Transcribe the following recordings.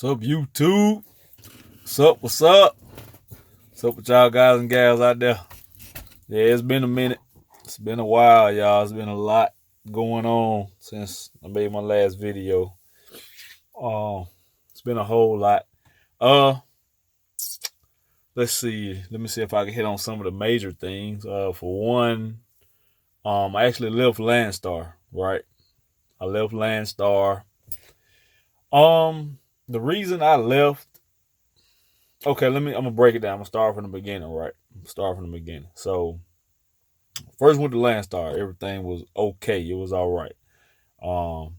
What's up, YouTube? What's up? What's up? What's up with y'all guys and gals out there? Yeah, it's been a minute. It's been a while, y'all. It's been a lot going on since I made my last video. Um, it's been a whole lot. Uh, let's see. Let me see if I can hit on some of the major things. For one, I actually left Landstar. Right, I left Landstar. The reason I left. Okay, I'm gonna break it down. I'm gonna start from the beginning, right? Start from the beginning. So first went to Landstar. Everything was okay. It was all right. Um,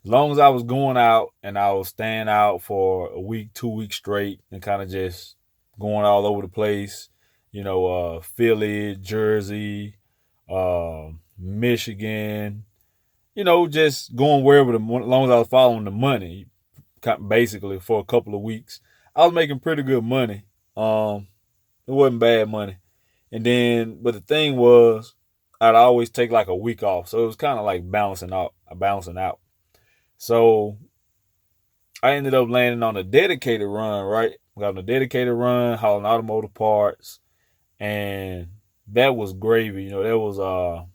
as long as I was going out and I was staying out for a week, 2 weeks straight, and kind of just going all over the place. Philly, Jersey, Michigan. Just going wherever as long as I was following the money, basically for a couple of weeks. I was making pretty good money. It wasn't bad money. But the thing was, I'd always take like a week off, so it was kind of like balancing out. So I ended up landing on a dedicated run, right? Got on a dedicated run, hauling automotive parts, and that was gravy. That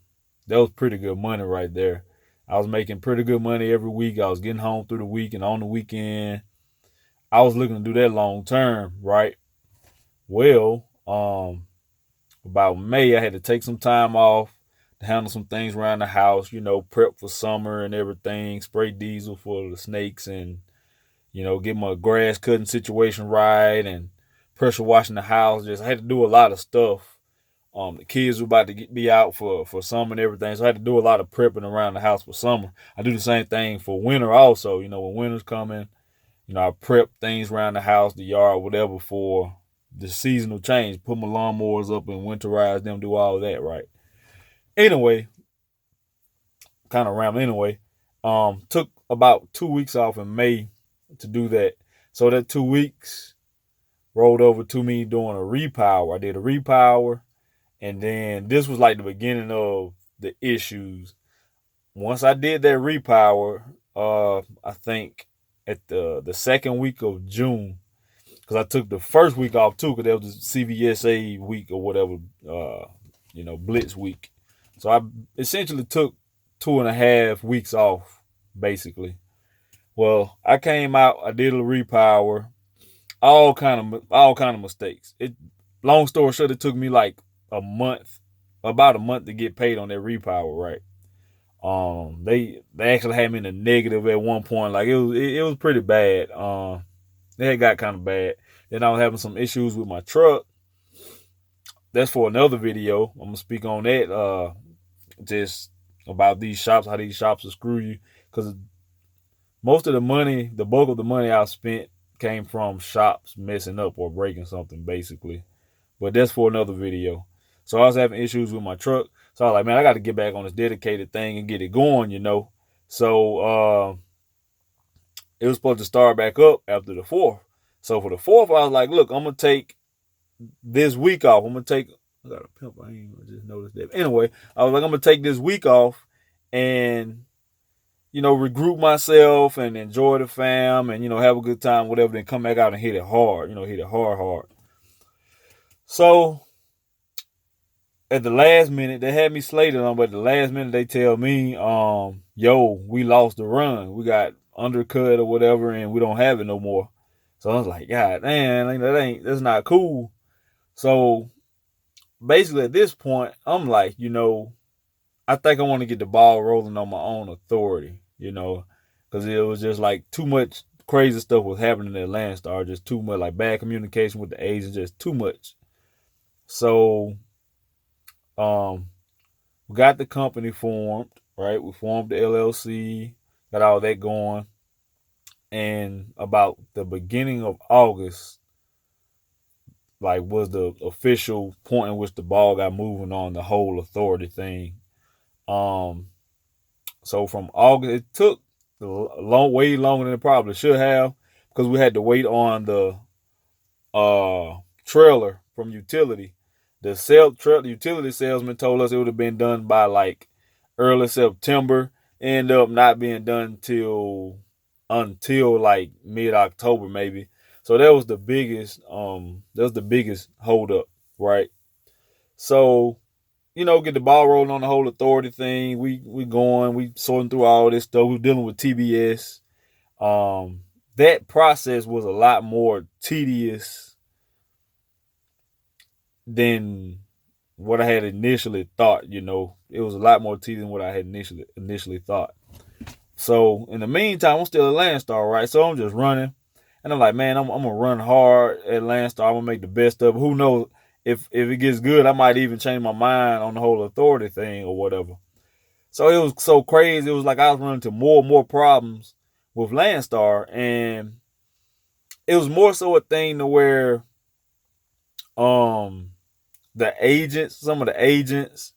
was pretty good money right there. I was making pretty good money every week. I was getting home through the week and on the weekend. I was looking to do that long term, right? Well, about May, I had to take some time off to handle some things around the house, prep for summer and everything, spray diesel for the snakes and, get my grass cutting situation right and pressure washing the house. I had to do a lot of stuff. The kids were about to be out for summer and everything, so I had to do a lot of prepping around the house for summer. I do the same thing for winter also. When winter's coming, I prep things around the house, the yard, whatever for the seasonal change. Put my lawnmowers up and winterize them, do all that, right? Anyway, kind of rambling anyway. Took about 2 weeks off in May to do that. So that 2 weeks rolled over to me doing a repower. I did a repower, and then this was like the beginning of the issues. Once I did that repower, I think at the second week of June, because I took the first week off too, because that was the CVSA week or whatever, Blitz week. So I essentially took 2.5 weeks off, basically. Well, I came out, I did a repower, all kind of mistakes. Long story short, it took me like about a month to get paid on that repower, right? They actually had me in the negative at one point. Like it was pretty bad. It had got kind of bad. Then I was having some issues with my truck. That's for another video. I'm gonna speak on that. Just about these shops, how these shops will screw you. Because most of the money, the bulk of the money I spent came from shops messing up or breaking something, basically. But that's for another video. So I was having issues with my truck. So I was like, man, I got to get back on this dedicated thing and get it going. So it was supposed to start back up after the 4th. So for the 4th, I was like, look, I'm going to take this week off. I got a pimp. I ain't just noticed that. Anyway, I was like, I'm going to take this week off and, regroup myself and enjoy the fam and, have a good time, whatever, then come back out and hit it hard, hit it hard. So at the last minute, they had me slated on, but at the last minute they tell me, yo, we lost the run. We got undercut or whatever, and we don't have it no more. So I was like, God damn, that's not cool. So basically at this point, I'm like, I think I want to get the ball rolling on my own authority, because it was just like too much crazy stuff was happening at Landstar, just too much, like bad communication with the agents, just too much. So we got the company formed, right? We formed the LLC, got all that going. And about the beginning of August, like, was the official point in which the ball got moving on the whole authority thing. So from August, it took way longer than it probably should have, because we had to wait on the trailer from utility. The utility salesman told us it would have been done by like early September. Ended up not being done till until like mid-October maybe. So that was the biggest hold up, right? So, get the ball rolling on the whole authority thing. We going, we sorting through all this stuff. We're dealing with TBS. That process was a lot more tedious than what I had initially thought. It was a lot more tedious than what I had initially thought. So in the meantime, I'm still at Landstar, right? So I'm just running, and I'm like, man, I'm gonna run hard at Landstar. I'm gonna make the best of it. Who knows if it gets good, I might even change my mind on the whole authority thing or whatever. So it was so crazy. It was like I was running into more and more problems with Landstar, and it was more so a thing to where um some of the agents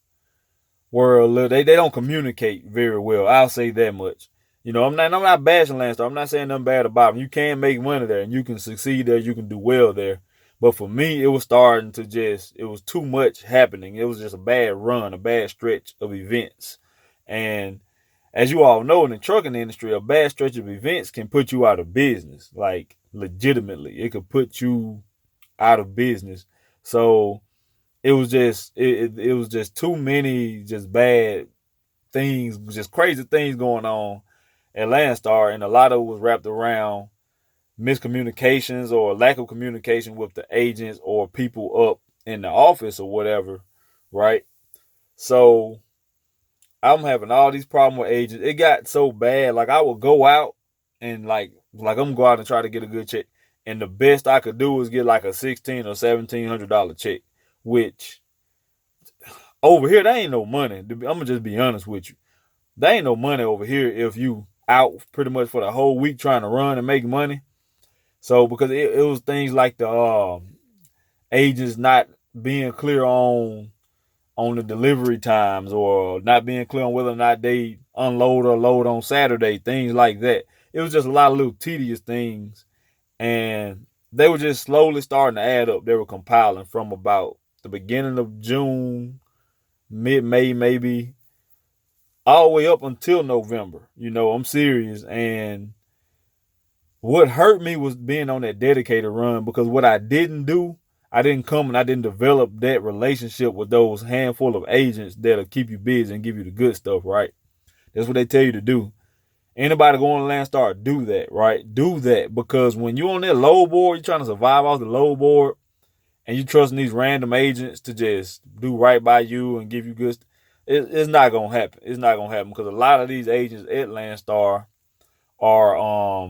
were a little, they don't communicate very well. I'll say that much. I'm not bashing Landstar. I'm not saying nothing bad about them. You can make money there and you can succeed there, you can do well there. But for me, it was starting to it was too much happening. It was just a bad run, a bad stretch of events. And as you all know, in the trucking industry, a bad stretch of events can put you out of business. Like, legitimately, it could put you out of business. So it was just too many just bad things, just crazy things going on at Landstar, and a lot of it was wrapped around miscommunications or lack of communication with the agents or people up in the office or whatever, right? So I'm having all these problems with agents. It got so bad, like I would go out and like I'm go out and try to get a good check, and the best I could do was get like a $1,600 or $1,700 check, which over here, there ain't no money. I'm gonna just be honest with you. There ain't no money over here if you out pretty much for the whole week trying to run and make money. So because it was things like the agents not being clear on the delivery times, or not being clear on whether or not they unload or load on Saturday, things like that. It was just a lot of little tedious things, and they were just slowly starting to add up. They were compiling from about the beginning of June, mid-May maybe, all the way up until November. I'm serious. And what hurt me was being on that dedicated run, because what I didn't do, I didn't come and I didn't develop that relationship with those handful of agents that'll keep you busy and give you the good stuff, right? That's what they tell you to do. Anybody going to Landstar, do that, right? Do that, because when you're on that low board, you're trying to survive off the low board, and you trusting these random agents to just do right by you and give you good, it's not gonna happen. It's not gonna happen, because a lot of these agents at Landstar are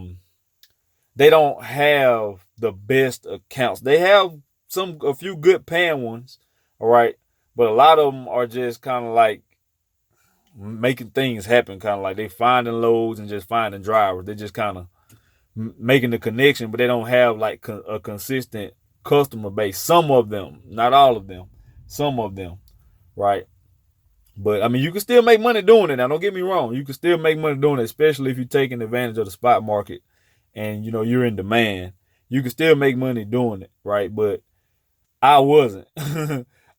they don't have the best accounts. They have a few good paying ones, all right, but a lot of them are just kind of like making things happen, kind of like they finding loads and just finding drivers. They're just kind of making the connection, but they don't have like a consistent customer base. Some of them, not all of them, some of them, right? But I mean, you can still make money doing it. Now, don't get me wrong. You can still make money doing it, especially if you're taking advantage of the spot market and you're in demand. You can still make money doing it, right? But I wasn't.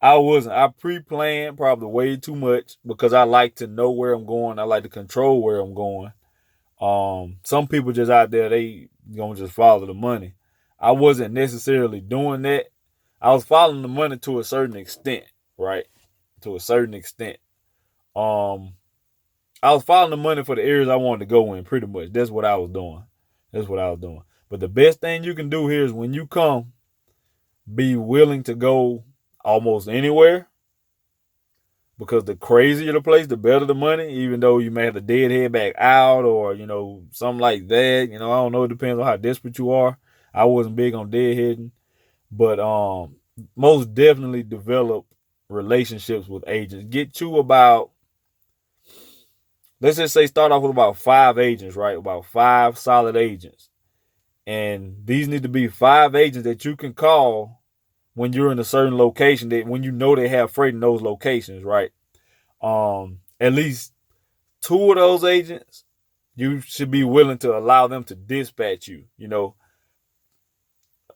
I wasn't. I pre-planned probably way too much, because I like to know where I'm going. I like to control where I'm going. Some people just out there, they gonna just follow the money. I wasn't necessarily doing that. I was following the money to a certain extent, right? To a certain extent. Um, I was following the money for the areas I wanted to go in, pretty much. That's what I was doing. That's what I was doing. But the best thing you can do here is, when you come, be willing to go almost anywhere, because the crazier the place, the better the money, even though you may have to deadhead back out, or, something like that. I don't know. It depends on how desperate you are. I wasn't big on deadheading, but most definitely develop relationships with agents. Get you about, let's just say, start off with about 5 agents, right? About 5 solid agents. And these need to be 5 agents that you can call when you're in a certain location, that when you know they have freight in those locations, right? At least 2 of those agents, you should be willing to allow them to dispatch you.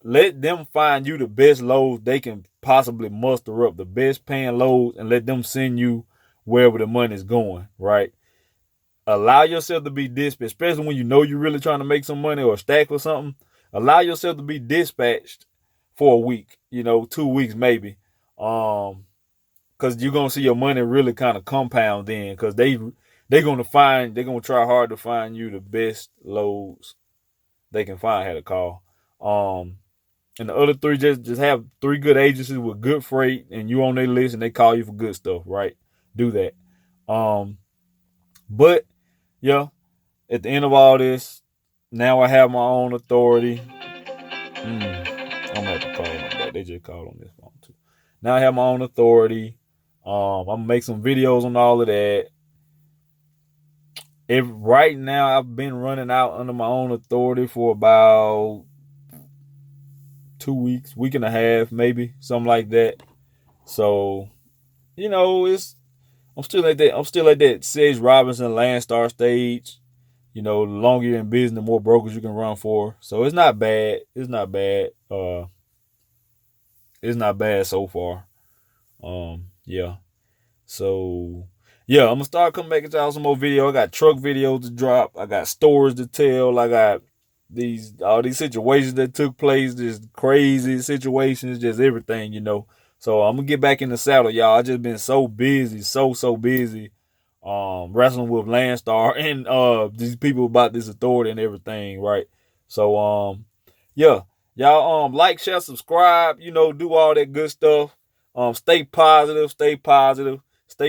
Let them find you the best loads they can possibly muster up, the best paying loads, and let them send you wherever the money's going, right? allow yourself to be dispatched, especially when you know you're really trying to make some money or stack or something. Allow yourself to be dispatched for a week, 2 weeks maybe. Because you're gonna see your money really kind of compound then, because they're gonna try hard to find you the best loads they can find. Had a call. And the other three, just have three good agencies with good freight, and you on their list, and they call you for good stuff, right? Do that. But yeah, at the end of all this, now I have my own authority. I'm gonna have to call them back. They just called on this phone too. Now I have my own authority. I'm gonna make some videos on all of that. If right now I've been running out under my own authority for about 2 weeks, week and a half, maybe something like that. So, I'm still at that Sedge Robinson Landstar stage. The longer you're in business, the more brokers you can run for. So it's not bad. It's not bad. It's not bad so far. Yeah. So yeah, I'm gonna start coming back at y'all some more video. I got truck videos to drop. I got stories to tell. I got all these situations that took place, just crazy situations, just everything, So I'm gonna get back in the saddle, y'all. I just been so busy, so busy, wrestling with Landstar and these people about this authority and everything, right? So yeah, y'all like, share, subscribe, do all that good stuff. Stay positive, stay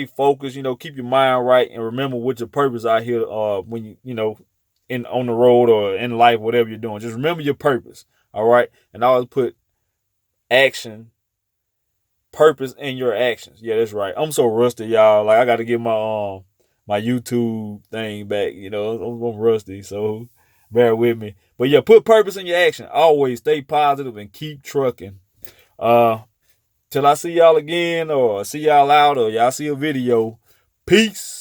focused, keep your mind right, and remember what your purpose out here when in on the road or in life, whatever you're doing. Just remember your purpose. All right. And always put purpose in your actions. Yeah, that's right. I'm so rusty, y'all. Like, I gotta get my YouTube thing back. I'm rusty, so bear with me. But yeah, put purpose in your action. Always stay positive and keep trucking. Till I see y'all again, or see y'all out, or y'all see a video. Peace.